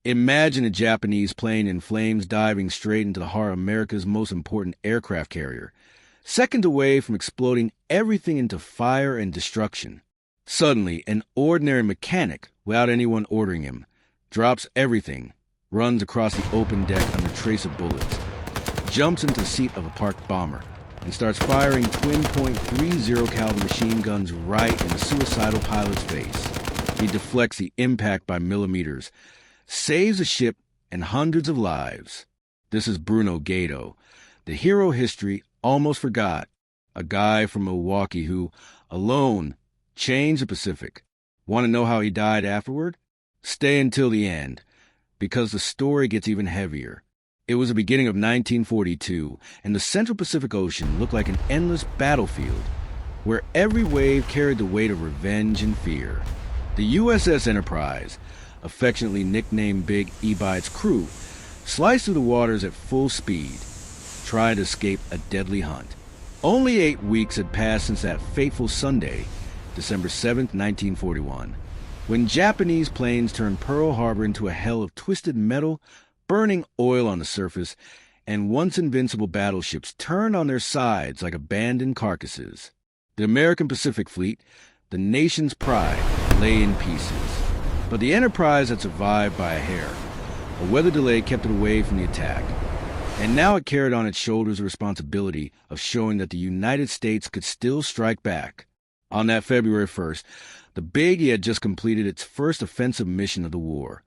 Imagine a Japanese plane in flames diving straight into the heart of America's most important aircraft carrier, seconds away from exploding everything into fire and destruction. Suddenly, an ordinary mechanic, without anyone ordering him, drops everything, runs across the open deck under trace of bullets, jumps into the seat of a parked bomber, and starts firing twin .30 caliber machine guns right in the suicidal pilot's face. He deflects the impact by millimeters, saves the ship and hundreds of lives. This is Bruno Gaido, the hero history almost forgot, a guy from Milwaukee who, alone, changed the Pacific. Want to know how he died afterward? Stay until the end, because the story gets even heavier. It was the beginning of 1942, and the Central Pacific Ocean looked like an endless battlefield, where every wave carried the weight of revenge and fear. The USS Enterprise, affectionately nicknamed Big E by its crew, sliced through the waters at full speed, trying to escape a deadly hunt. Only 8 weeks had passed since that fateful Sunday, December 7th, 1941, when Japanese planes turned Pearl Harbor into a hell of twisted metal, burning oil on the surface, and once invincible battleships turned on their sides like abandoned carcasses. The American Pacific Fleet, the nation's pride, lay in pieces. But the Enterprise had survived by a hair. A weather delay kept it away from the attack. And now it carried on its shoulders the responsibility of showing that the United States could still strike back. On that February 1st, the Big E had just completed its first offensive mission of the war,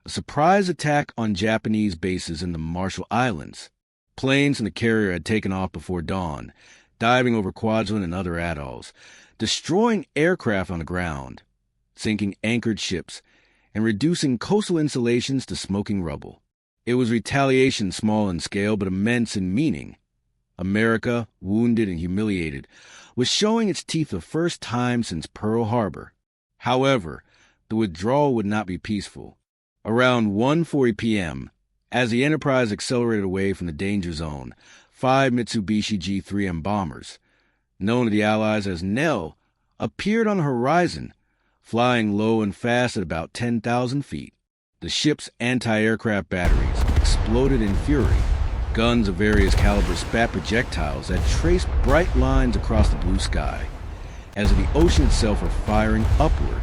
a surprise attack on Japanese bases in the Marshall Islands. Planes from the carrier had taken off before dawn, diving over Kwajalein and other atolls, destroying aircraft on the ground, sinking anchored ships, and reducing coastal installations to smoking rubble. It was retaliation small in scale but immense in meaning. America, wounded and humiliated, was showing its teeth the first time since Pearl Harbor. However, the withdrawal would not be peaceful. Around 1:40 p.m., as the Enterprise accelerated away from the danger zone, 5 Mitsubishi G-3M bombers, known to the Allies as Nell, appeared on the horizon, flying low and fast at about 10,000 feet. The ship's anti-aircraft batteries exploded in fury. Guns of various calibers spat projectiles that traced bright lines across the blue sky, as if the ocean itself were firing upward.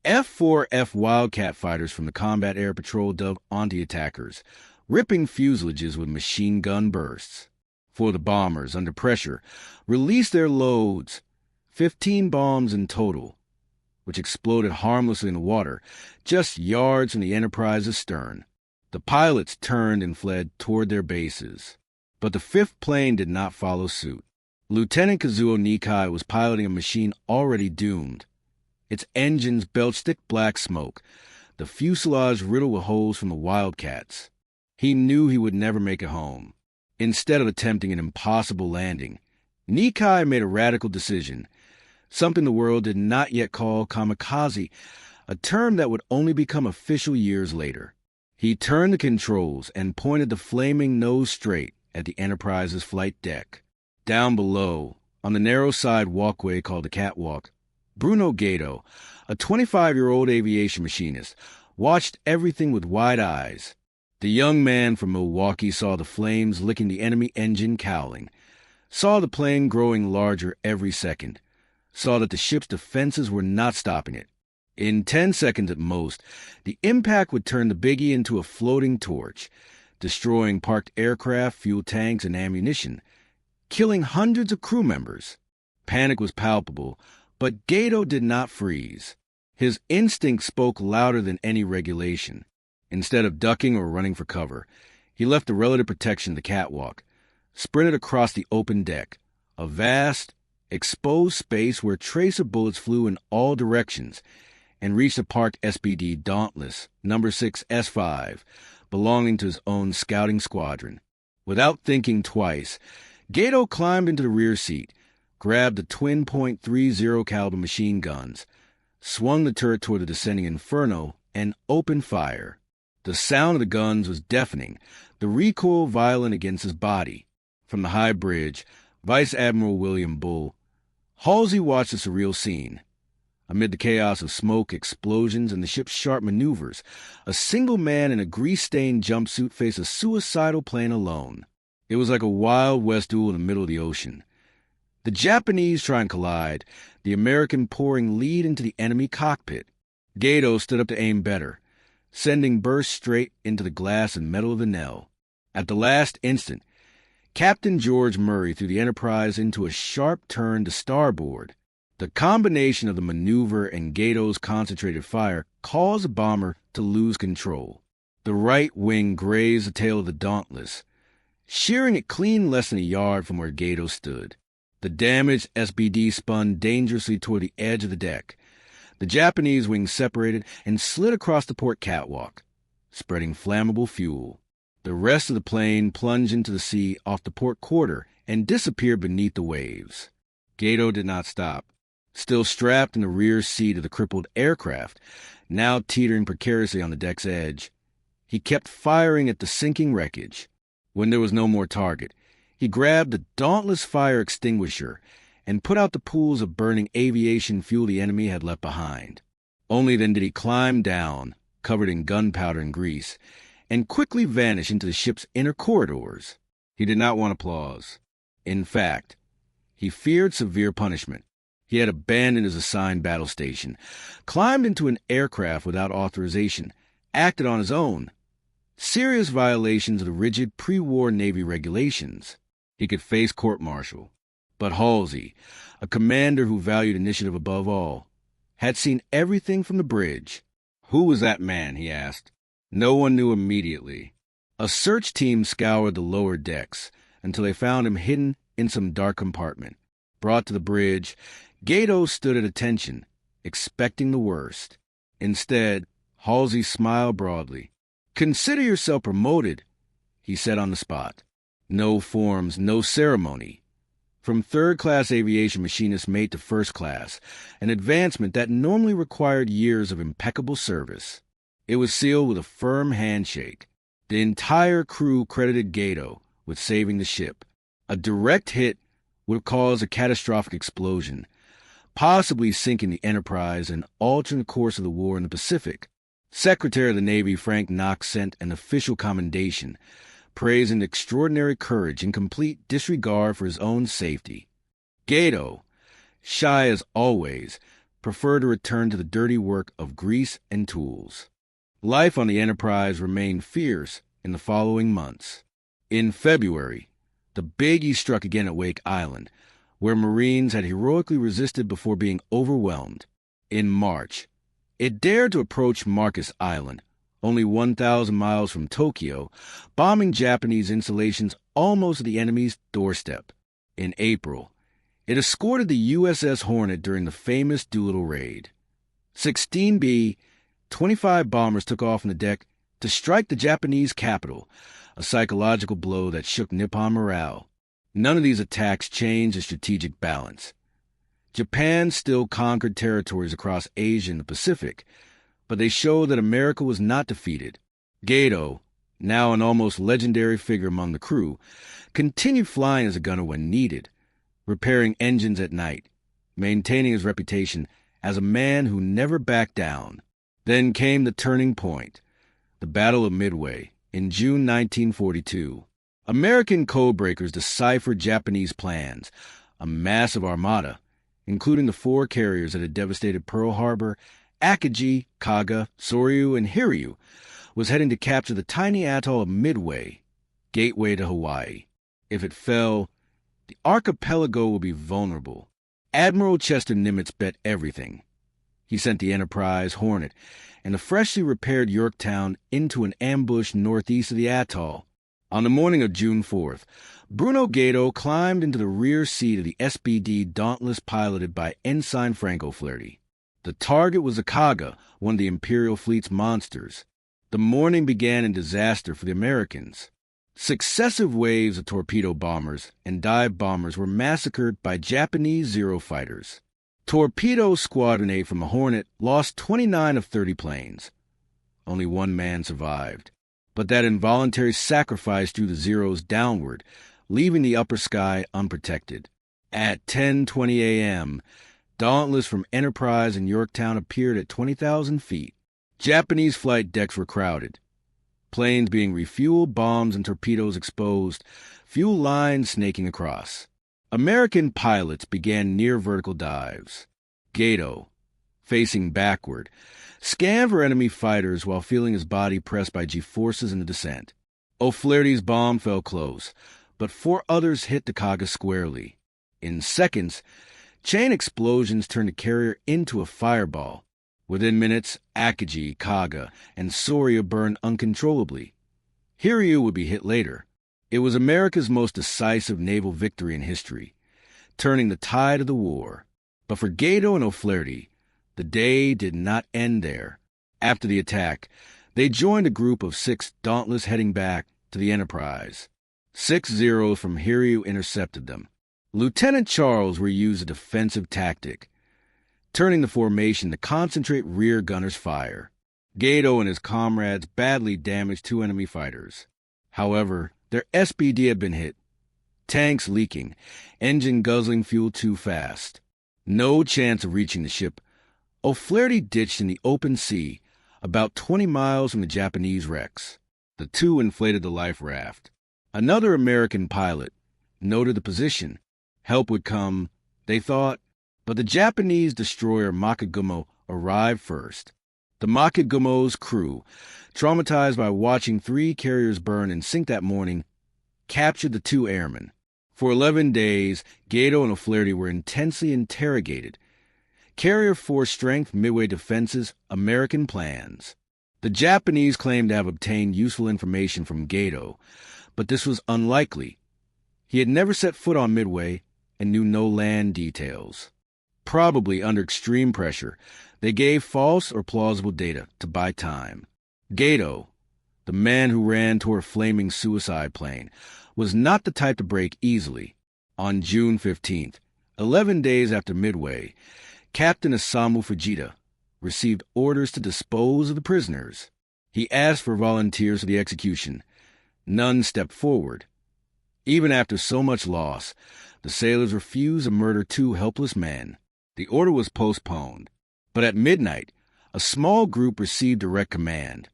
F-4F Wildcat fighters from the Combat Air Patrol dove on the attackers, ripping fuselages with machine gun bursts. For the bombers, under pressure, released their loads, 15 bombs in total, which exploded harmlessly in the water, just yards from the Enterprise's stern. The pilots turned and fled toward their bases. But the fifth plane did not follow suit. Lieutenant Kazuo Nikai was piloting a machine already doomed. Its engines belched thick black smoke, the fuselage riddled with holes from the Wildcats. He knew he would never make it home. Instead of attempting an impossible landing, Nikai made a radical decision, something the world did not yet call kamikaze, a term that would only become official years later. He turned the controls and pointed the flaming nose straight at the Enterprise's flight deck. Down below, on the narrow side walkway called the catwalk, Bruno Gaido, a 25-year-old aviation machinist, watched everything with wide eyes. The young man from Milwaukee saw the flames licking the enemy engine cowling, saw the plane growing larger every second, saw that the ship's defenses were not stopping it. In 10 seconds at most, the impact would turn the Biggie into a floating torch, destroying parked aircraft, fuel tanks, and ammunition, killing hundreds of crew members. Panic was palpable, but Gaido did not freeze. His instinct spoke louder than any regulation. Instead of ducking or running for cover, he left the relative protection of the catwalk, sprinted across the open deck, a vast, exposed space where trace of bullets flew in all directions, and reached a parked SPD Dauntless, No. 6 S5, belonging to his own scouting squadron. Without thinking twice, Gaido climbed into the rear seat, grabbed the twin .30 caliber machine guns, swung the turret toward the descending inferno, and opened fire. The sound of the guns was deafening, the recoil violent against his body. From the high bridge, Vice Admiral William Bull, Halsey watched the surreal scene. Amid the chaos of smoke, explosions, and the ship's sharp maneuvers, a single man in a grease-stained jumpsuit faced a suicidal plane alone. It was like a Wild West duel in the middle of the ocean. The Japanese try and collide, the American pouring lead into the enemy cockpit. Gaido stood up to aim better, sending bursts straight into the glass and metal of the nell. At the last instant, Captain George Murray threw the Enterprise into a sharp turn to starboard. The combination of the maneuver and Gaido's concentrated fire caused the bomber to lose control. The right wing grazed the tail of the Dauntless, shearing it clean less than a yard from where Gaido stood. The damaged SBD spun dangerously toward the edge of the deck. The Japanese wing separated and slid across the port catwalk, spreading flammable fuel. The rest of the plane plunged into the sea off the port quarter and disappeared beneath the waves. Gaido did not stop. Still strapped in the rear seat of the crippled aircraft, now teetering precariously on the deck's edge, he kept firing at the sinking wreckage. When there was no more target, he grabbed the dauntless fire extinguisher and put out the pools of burning aviation fuel the enemy had left behind. Only then did he climb down, covered in gunpowder and grease, and quickly vanish into the ship's inner corridors. He did not want applause. In fact, he feared severe punishment. He had abandoned his assigned battle station, climbed into an aircraft without authorization, acted on his own. Serious violations of the rigid pre-war Navy regulations. He could face court-martial. But Halsey, a commander who valued initiative above all, had seen everything from the bridge. Who was that man, he asked. No one knew immediately. A search team scoured the lower decks until they found him hidden in some dark compartment. Brought to the bridge, Gaido stood at attention, expecting the worst. Instead, Halsey smiled broadly. "Consider yourself promoted," he said on the spot. No forms, no ceremony. From third-class aviation machinist mate to first class, an advancement that normally required years of impeccable service. It was sealed with a firm handshake. The entire crew credited Gaido with saving the ship. A direct hit would have caused a catastrophic explosion, possibly sinking the Enterprise and altering the course of the war in the Pacific. Secretary of the Navy Frank Knox sent an official commendation, praising extraordinary courage and complete disregard for his own safety. Gaido, shy as always, preferred to return to the dirty work of grease and tools. Life on the Enterprise remained fierce in the following months. In February, the Biggie struck again at Wake Island, where Marines had heroically resisted before being overwhelmed. In March, it dared to approach Marcus Island, only 1,000 miles from Tokyo, bombing Japanese installations almost at the enemy's doorstep. In April, it escorted the USS Hornet during the famous Doolittle raid. 16B, 25 bombers took off from the deck to strike the Japanese capital, a psychological blow that shook Nippon morale. None of these attacks changed the strategic balance. Japan still conquered territories across Asia and the Pacific, but they showed that America was not defeated. Gaido, now an almost legendary figure among the crew, continued flying as a gunner when needed, repairing engines at night, maintaining his reputation as a man who never backed down. Then came the turning point, the Battle of Midway, in June 1942. American codebreakers deciphered Japanese plans. A massive armada, including the 4 carriers that had devastated Pearl Harbor, Akagi, Kaga, Soryu, and Hiryu, was heading to capture the tiny atoll of Midway, gateway to Hawaii. If it fell, the archipelago would be vulnerable. Admiral Chester Nimitz bet everything. He sent the Enterprise, Hornet, and the freshly repaired Yorktown into an ambush northeast of the atoll. On the morning of June 4th, Bruno Gaido climbed into the rear seat of the SBD Dauntless piloted by Ensign Franco Flaherty. The target was the Kaga, one of the Imperial Fleet's monsters. The morning began in disaster for the Americans. Successive waves of torpedo bombers and dive bombers were massacred by Japanese Zero fighters. Torpedo Squadron 8 from the Hornet lost 29 of 30 planes. Only one man survived. But that involuntary sacrifice drew the Zeros downward, leaving the upper sky unprotected. At 10:20 a.m., Dauntless from Enterprise and Yorktown appeared at 20,000 feet. Japanese flight decks were crowded. Planes being refueled, bombs and torpedoes exposed, fuel lines snaking across. American pilots began near-vertical dives. Gaido, facing backward, scanned for enemy fighters while feeling his body pressed by G-forces in the descent. O'Flaherty's bomb fell close, but 4 others hit the Kaga squarely. In seconds, chain explosions turned the carrier into a fireball. Within minutes, Akagi, Kaga, and Soria burned uncontrollably. Hiryu would be hit later. It was America's most decisive naval victory in history, turning the tide of the war. But for Gaido and O'Flaherty, the day did not end there. After the attack, they joined a group of 6 Dauntless heading back to the Enterprise. 6 Zeros from Hiryu intercepted them. Lieutenant Charles reused a defensive tactic, turning the formation to concentrate rear gunners' fire. Gaido and his comrades badly damaged 2 enemy fighters. However, their SBD had been hit. Tanks leaking, engine guzzling fuel too fast. No chance of reaching the ship. O'Flaherty ditched in the open sea, about 20 miles from the Japanese wrecks. The 2 inflated the life raft. Another American pilot noted the position. Help would come, they thought, but the Japanese destroyer Makagumo arrived first. The Makagumo's crew, traumatized by watching 3 carriers burn and sink that morning, captured the 2 airmen. For 11 days, Gaido and O'Flaherty were intensely interrogated. Carrier force strength, Midway defenses, American plans. The Japanese claimed to have obtained useful information from Gaido, but this was unlikely. He had never set foot on Midway and knew no land details. Probably under extreme pressure, they gave false or plausible data to buy time. Gaido, the man who ran toward a flaming suicide plane, was not the type to break easily. On June 15th, 11 days after Midway, Captain Isamu Fujita received orders to dispose of the prisoners. He asked for volunteers for the execution. None stepped forward. Even after so much loss, the sailors refused to murder 2 helpless men. The order was postponed. But at midnight, a small group received direct command.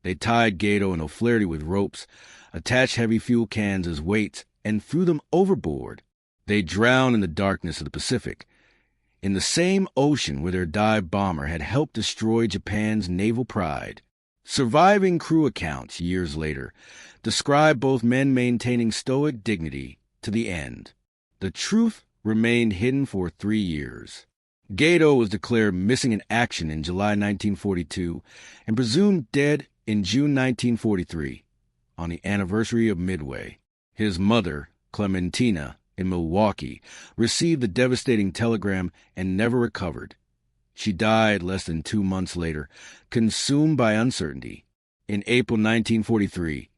They tied Gaido and O'Flaherty with ropes, attached heavy fuel cans as weights, and threw them overboard. They drowned in the darkness of the Pacific, in the same ocean where their dive bomber had helped destroy Japan's naval pride. Surviving crew accounts years later describe both men maintaining stoic dignity to the end. The truth remained hidden for 3 years. Gaido was declared missing in action in July 1942 and presumed dead in June 1943, on the anniversary of Midway. His mother, Clementina, in Milwaukee, received the devastating telegram and never recovered. She died less than 2 months later, consumed by uncertainty. In April 1943,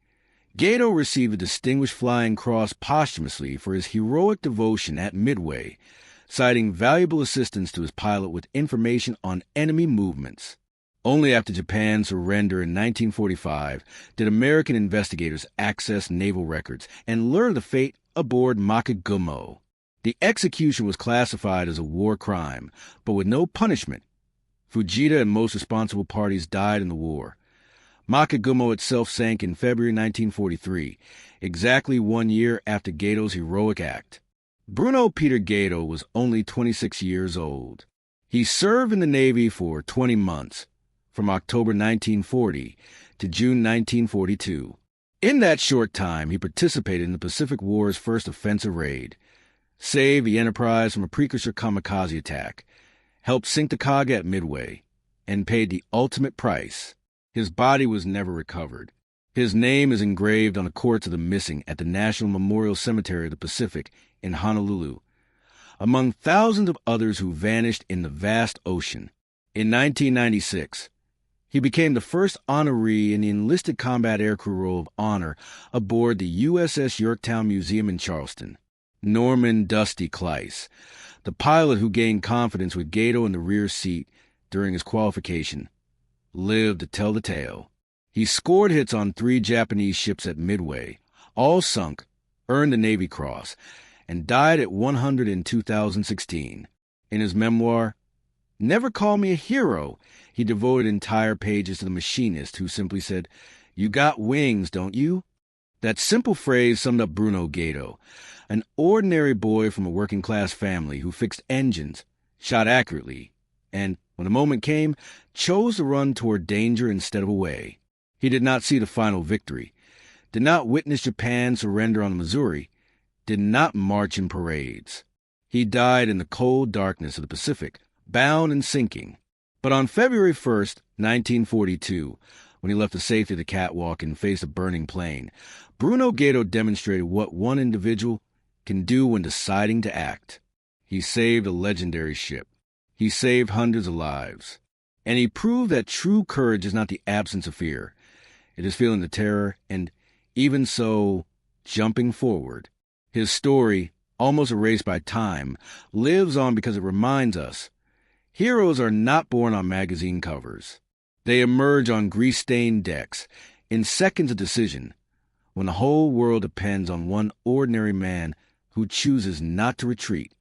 Gaido received the Distinguished Flying Cross posthumously for his heroic devotion at Midway, citing valuable assistance to his pilot with information on enemy movements. Only after Japan's surrender in 1945 did American investigators access naval records and learn the fate aboard Makagumo. The execution was classified as a war crime, but with no punishment. Fujita and most responsible parties died in the war. Makagumo itself sank in February 1943, exactly 1 year after Gaido's heroic act. Bruno Peter Gaido was only 26 years old. He served in the Navy for 20 months, from October 1940 to June 1942. In that short time, he participated in the Pacific War's first offensive raid, saved the Enterprise from a precursor kamikaze attack, helped sink the Kaga at Midway, and paid the ultimate price. His body was never recovered. His name is engraved on the corpse of the missing at the National Memorial Cemetery of the Pacific in Honolulu, among thousands of others who vanished in the vast ocean. In 1996, he became the first honoree in the enlisted combat aircrew roll of honor aboard the USS Yorktown Museum in Charleston. Norman Dusty Kleiss, the pilot who gained confidence with Gaido in the rear seat during his qualification, lived to tell the tale. He scored hits on 3 Japanese ships at Midway, all sunk, earned the Navy Cross, and died at 100 in 2016. In his memoir, Never Call Me a Hero, he devoted entire pages to the Machinist, who simply said, "You got wings, don't you?" That simple phrase summed up Bruno Gaido, an ordinary boy from a working-class family who fixed engines, shot accurately, and, when the moment came, chose to run toward danger instead of away. He did not see the final victory, did not witness Japan surrender on the Missouri, did not march in parades. He died in the cold darkness of the Pacific, bound and sinking. But on February 1st, 1942, when he left the safety of the catwalk and faced a burning plane, Bruno Gaido demonstrated what one individual can do when deciding to act. He saved a legendary ship. He saved hundreds of lives. And he proved that true courage is not the absence of fear. It is feeling the terror and, even so, jumping forward. His story, almost erased by time, lives on because it reminds us heroes are not born on magazine covers. They emerge on grease-stained decks, in seconds of decision, when the whole world depends on one ordinary man who chooses not to retreat,